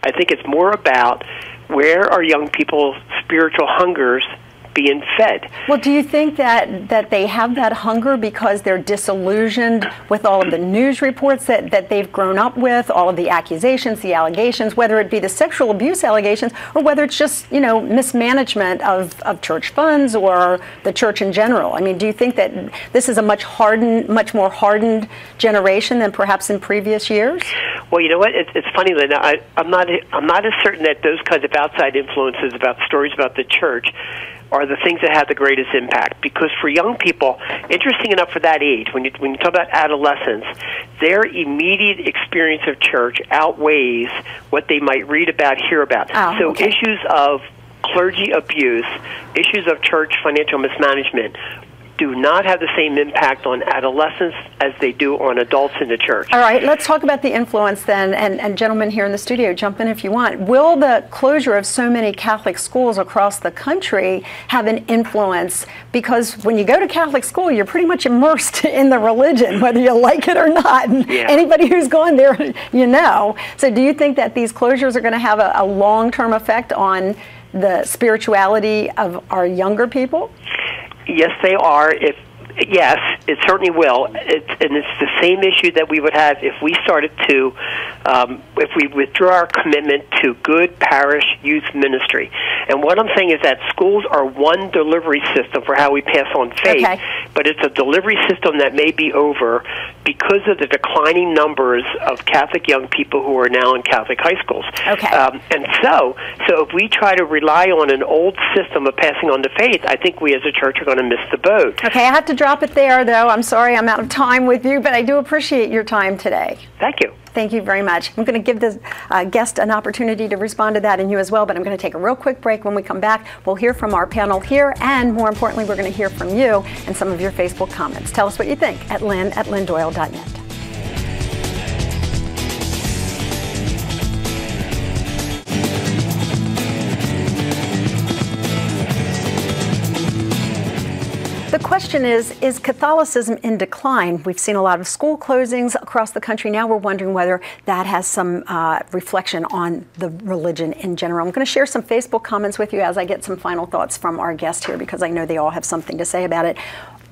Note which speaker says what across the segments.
Speaker 1: I think it's more about where are young people's spiritual hungers being fed.
Speaker 2: Well, do you think that they have that hunger because they're disillusioned with all of the news reports that they've grown up with, all of the accusations, the allegations, whether it be the sexual abuse allegations or whether it's just, you know, mismanagement of church funds or the church in general? I mean, do you think that this is a much more hardened generation than perhaps in previous years?
Speaker 1: Well, you know what? It's funny, Lynn. I'm not as certain that those kinds of outside influences about stories about the church are the things that have the greatest impact. Because for young people, interesting enough for that age, when you talk about adolescence, their immediate experience of church outweighs what they might read about, hear about. So
Speaker 2: okay.
Speaker 1: Issues of clergy abuse, issues of church financial mismanagement do not have the same impact on adolescents as they do on adults in the church.
Speaker 2: All right, let's talk about the influence then, and gentlemen here in the studio, jump in if you want. Will the closure of so many Catholic schools across the country have an influence? Because when you go to Catholic school, you're pretty much immersed in the religion, whether you like it or not. And anybody who's gone there, you know. So do you think that these closures are going to have a long-term effect on the spirituality of our younger people?
Speaker 1: Yes, they are. Yes, it certainly will. And it's the same issue that we would have if we started to, if we withdraw our commitment to good parish youth ministry. And what I'm saying is that schools are one delivery system for how we pass on faith, but it's a delivery system that may be over because of the declining numbers of Catholic young people who are now in Catholic high schools. And so if we try to rely on an old system of passing on the faith, I think we as a church are going to miss the boat.
Speaker 2: Okay, I have to drop it there, though. I'm sorry I'm out of time with you, but I do appreciate your time today.
Speaker 1: Thank you.
Speaker 2: Thank you very much. I'm going to give the guest an opportunity to respond to that and you as well, but I'm going to take a real quick break. When we come back, we'll hear from our panel here, and more importantly, we're going to hear from you and some of your Facebook comments. Tell us what you think at lynn@lynndoyle.net. The question is Catholicism in decline? We've seen a lot of school closings across the country. Now we're wondering whether that has some reflection on the religion in general. I'm going to share some Facebook comments with you as I get some final thoughts from our guest here, because I know they all have something to say about it.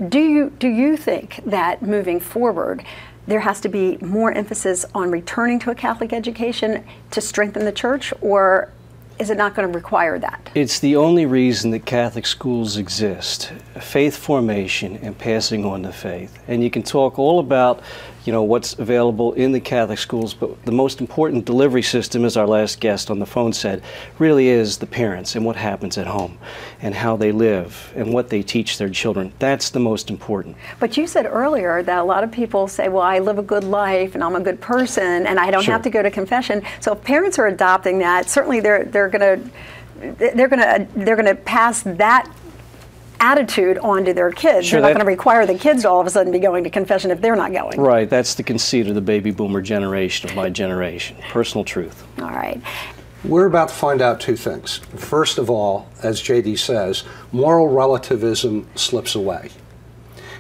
Speaker 2: Do you think that moving forward, there has to be more emphasis on returning to a Catholic education to strengthen the church, or is it not going to require that?
Speaker 3: It's the only reason that Catholic schools exist: faith formation and passing on the faith. And you can talk all about, you know, what's available in the Catholic schools, but the most important delivery system, as our last guest on the phone said, really is the parents and what happens at home and how they live and what they teach their children. That's the most important.
Speaker 2: But you said earlier that a lot of people say, well, I live a good life and I'm a good person and I don't have to go to confession. So if parents are adopting that, certainly they're going to pass that attitude onto their kids. They're not going to require the kids to all of a sudden be going to confession if they're not going.
Speaker 3: Right. That's the conceit of the baby boomer generation, of my generation. Personal truth.
Speaker 2: All right.
Speaker 4: We're about to find out two things. First of all, as JD says, moral relativism slips away.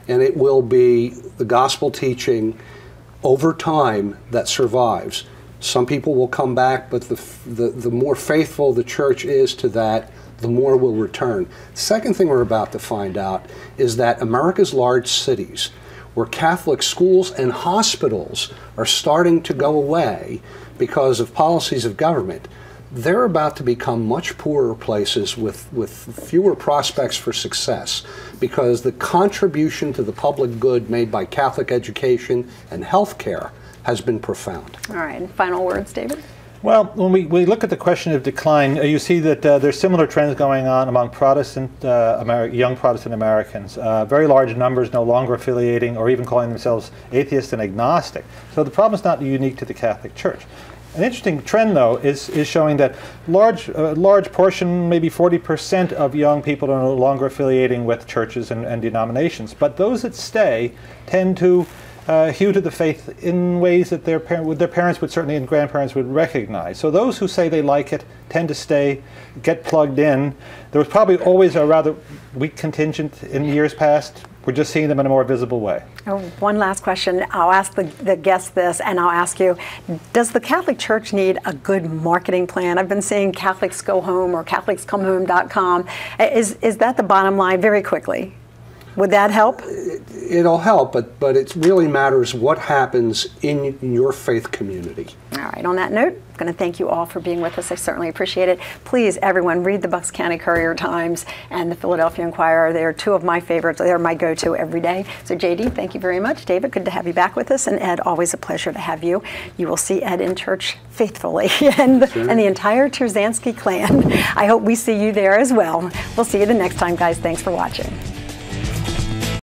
Speaker 4: And it will be the gospel teaching over time that survives. Some people will come back, but the more faithful the church is to that, the more will return. Second thing we're about to find out is that America's large cities, where Catholic schools and hospitals are starting to go away because of policies of government, they're about to become much poorer places with fewer prospects for success, because the contribution to the public good made by Catholic education and health care has been profound.
Speaker 2: All right, and final words, David?
Speaker 5: Well, when we look at the question of decline, you see that there's similar trends going on among Protestant, young Protestant Americans. Very large numbers no longer affiliating or even calling themselves atheist and agnostic. So the problem is not unique to the Catholic Church. An interesting trend, though, is showing that large portion, maybe 40% of young people are no longer affiliating with churches and denominations. But those that stay tend to hew to the faith in ways that their parents would certainly, and grandparents would recognize. So those who say they like it tend to stay, get plugged in. There was probably always a rather weak contingent in years past, We're just seeing them in a more visible way.
Speaker 2: Oh, one last question. I'll ask the guests this, and I'll ask you, does the Catholic Church need a good marketing plan? I've been seeing Catholics Go Home or CatholicsComeHome.com. Is that the bottom line? Very quickly. Would that help?
Speaker 4: It'll help, but it really matters what happens in your faith community.
Speaker 2: All right, on that note, I'm going to thank you all for being with us. I certainly appreciate it. Please, everyone, read the Bucks County Courier-Times and the Philadelphia Inquirer. They are two of my favorites. They're my go-to every day. So, JD, thank you very much. David, good to have you back with us. And Ed, always a pleasure to have you. You will see Ed in church faithfully and the entire Terzansky clan. I hope we see you there as well. We'll see you the next time, guys. Thanks for watching.